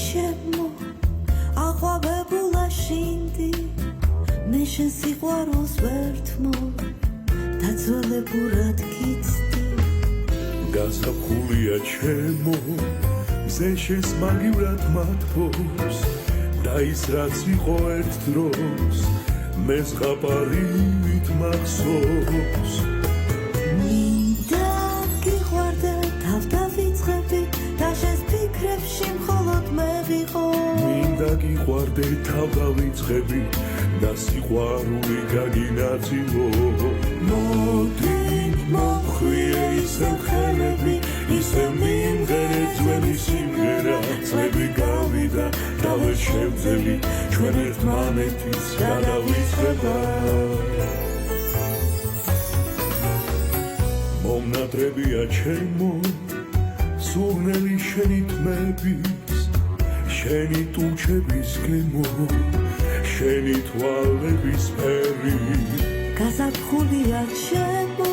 ჩემო აყვავებულა შინდი მე შენ სიყვარულს ვერ თმობ დაძველებურად გიცდი გაზაფხულია ჩემო მზე შენს მაგივრად მათბობს და ის რაც იყო ერთ დროს მე ზღაპარით მახსოვს მინდა გიყვარდე თავდავიწყები და შენს ფიქრებში მხოლოდ მე ვიყო მინდა გიყვარდე თავდავიწყები და სიყვარული გაგინაწილო მოდი მომხვიე ისევ ხელები ისევ მიმღერე ძველი სიმღერა წლები გავიდა და ვერ შევძელი ჩვენ ერთმანეთის გადავიწყება მომნატრებია ჩემო სურნელი შენი თმების შენი ტუჩების გემო შენი თვალების ფერი გაზაფხულია ჩემო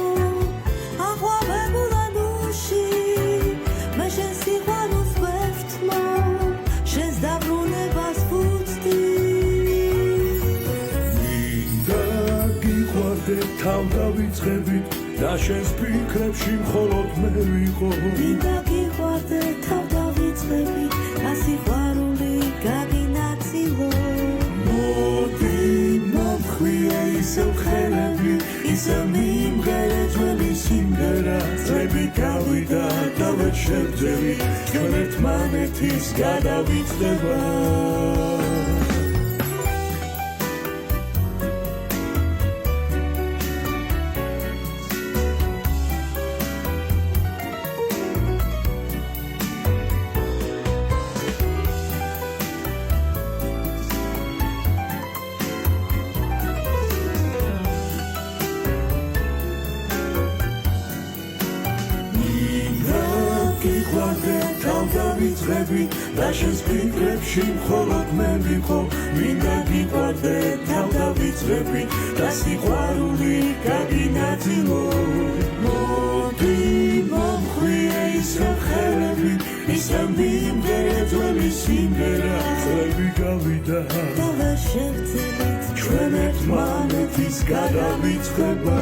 აყვავებულა ნუში მე შენ სიყვარულს ვერ ვთმობ შენს დაბრუნებას ვუცდი მინდა გიყვარდე თავდავიწყებით და შენს ფიქრებში მხოლოდ მე ვიყო მინდა გიყვარდე თავდავიწყებით და სიყვარული გაგინაწილო მოდი მომხვიე ისევ ხელები ისევ მიმღერე ძველი სიმღერა წლები გავიდა და ვერ შევძელი ჩვენ ერთმანეთის გადავიწყება დავიწყებით და შენს ფიქრებში მხოლოდ მე ვიყო მინდა გიყვარდე თავდავიწყებით და სიყვარული გაგინაწილო მოდი მომხვიე ისევ ხელები ისევ მიმღერე ძველი სიმღერა წლები გავიდა და ვერ შევძელით ჩვენ ერთმანეთის გადავიწყება